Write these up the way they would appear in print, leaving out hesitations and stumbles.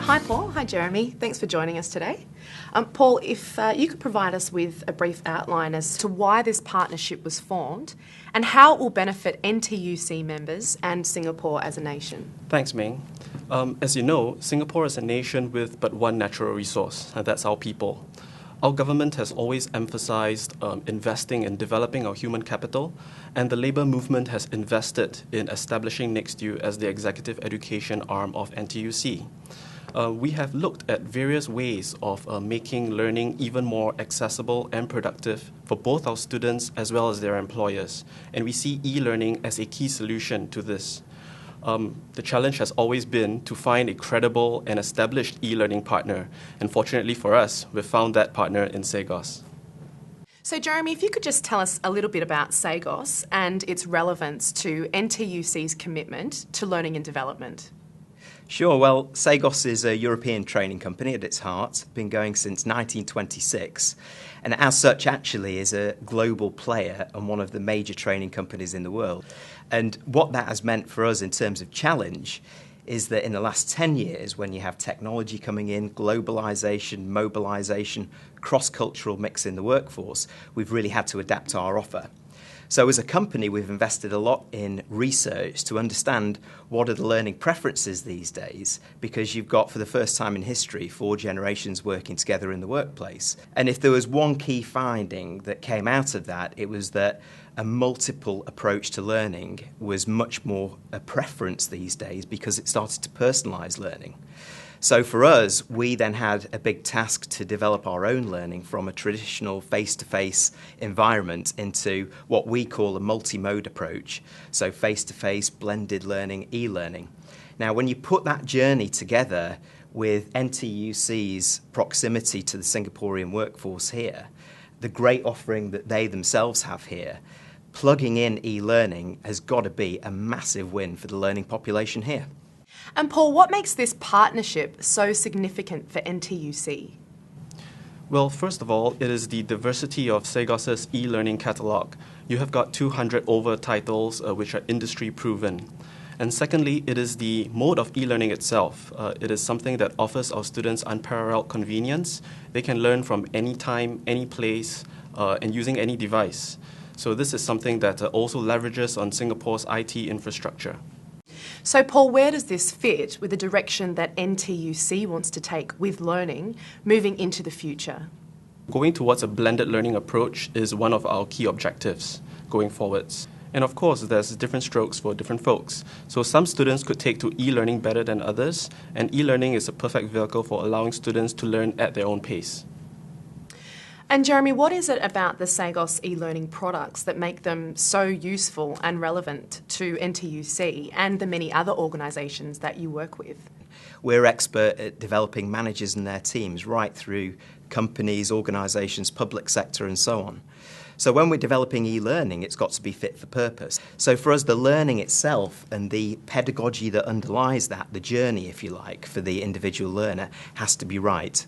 Hi Paul, hi Jeremy, thanks for joining us today. Paul, if you could provide us with a brief outline as to why this partnership was formed and how it will benefit NTUC members and Singapore as a nation. Thanks, Ming. As you know, Singapore is a nation with but one natural resource, and that's our people. Our government has always emphasized investing in developing our human capital, and the labour movement has invested in establishing NextU as the executive education arm of NTUC. We have looked at various ways of making learning even more accessible and productive for both our students as well as their employers, and we see e-learning as a key solution to this. The challenge has always been to find a credible and established e-learning partner, and fortunately for us, we've found that partner in Cegos. So Jeremy, if you could just tell us a little bit about Cegos and its relevance to NTUC's commitment to learning and development. Sure, well, Cegos is a European training company at its heart, been going since 1926, and as such actually is a global player and one of the major training companies in the world. And what that has meant for us in terms of challenge is that in the last 10 years, when you have technology coming in, globalisation, mobilisation, cross-cultural mix in the workforce, we've really had to adapt our offer. So as a company, we've invested a lot in research to understand what are the learning preferences these days, because you've got, for the first time in history, 4 generations working together in the workplace. And if there was one key finding that came out of that, it was that a multiple approach to learning was much more a preference these days because it started to personalise learning. So for us, we then had a big task to develop our own learning from a traditional face-to-face environment into what we call a multi-mode approach, so face-to-face, blended learning, e-learning. Now, when you put that journey together with NTUC's proximity to the Singaporean workforce here, the great offering that they themselves have here, plugging in e-learning has got to be a massive win for the learning population here. And Paul, what makes this partnership so significant for NTUC? Well, first of all, it is the diversity of Cegos' e-learning catalogue. You have got 200 over titles which are industry proven. And secondly, it is the mode of e-learning itself. It is something that offers our students unparalleled convenience. They can learn from any time, any place, and using any device. So this is something that also leverages on Singapore's IT infrastructure. So Paul, where does this fit with the direction that NTUC wants to take with learning moving into the future? Going towards a blended learning approach is one of our key objectives going forwards. And of course, there's different strokes for different folks. So some students could take to e-learning better than others, and e-learning is a perfect vehicle for allowing students to learn at their own pace. And Jeremy, what is it about the Cegos e-learning products that make them so useful and relevant to NTUC and the many other organisations that you work with? We're expert at developing managers and their teams right through companies, organisations, public sector and so on. So when we're developing e-learning, it's got to be fit for purpose. So for us, the learning itself and the pedagogy that underlies that, the journey, if you like, for the individual learner has to be right.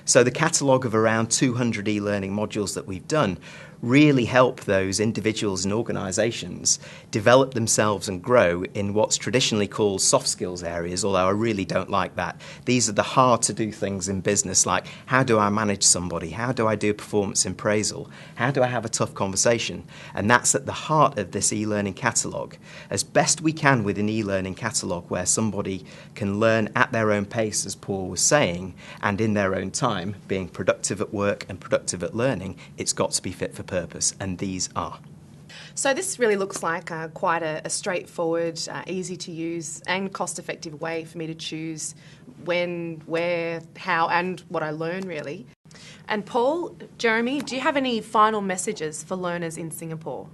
So the catalogue of around 200 e-learning modules that we've done really help those individuals and organisations develop themselves and grow in what's traditionally called soft skills areas, although I really don't like that. These are the hard to do things in business, like how do I manage somebody, how do I do performance appraisal, how do I have a tough conversation, and that's at the heart of this e-learning catalogue. As best we can with an e-learning catalogue where somebody can learn at their own pace, as Paul was saying, and in their own time, being productive at work and productive at learning, it's got to be fit for purpose, and these are. So this really looks like quite a straightforward, easy to use and cost-effective way for me to choose when, where, how and what I learn really. And Paul, Jeremy, do you have any final messages for learners in Singapore?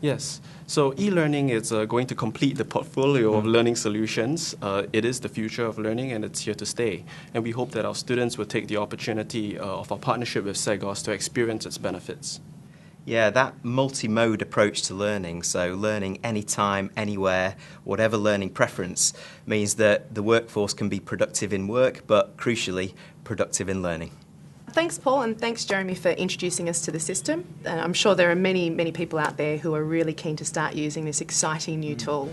Yes. So e-learning is going to complete the portfolio of learning solutions. It is the future of learning and it's here to stay. And we hope that our students will take the opportunity of our partnership with Cegos to experience its benefits. Yeah, that multi-mode approach to learning, so learning anytime, anywhere, whatever learning preference, means that the workforce can be productive in work, but crucially, productive in learning. Thanks, Paul, and thanks, Jeremy, for introducing us to the system. I'm sure there are many, many people out there who are really keen to start using this exciting new tool.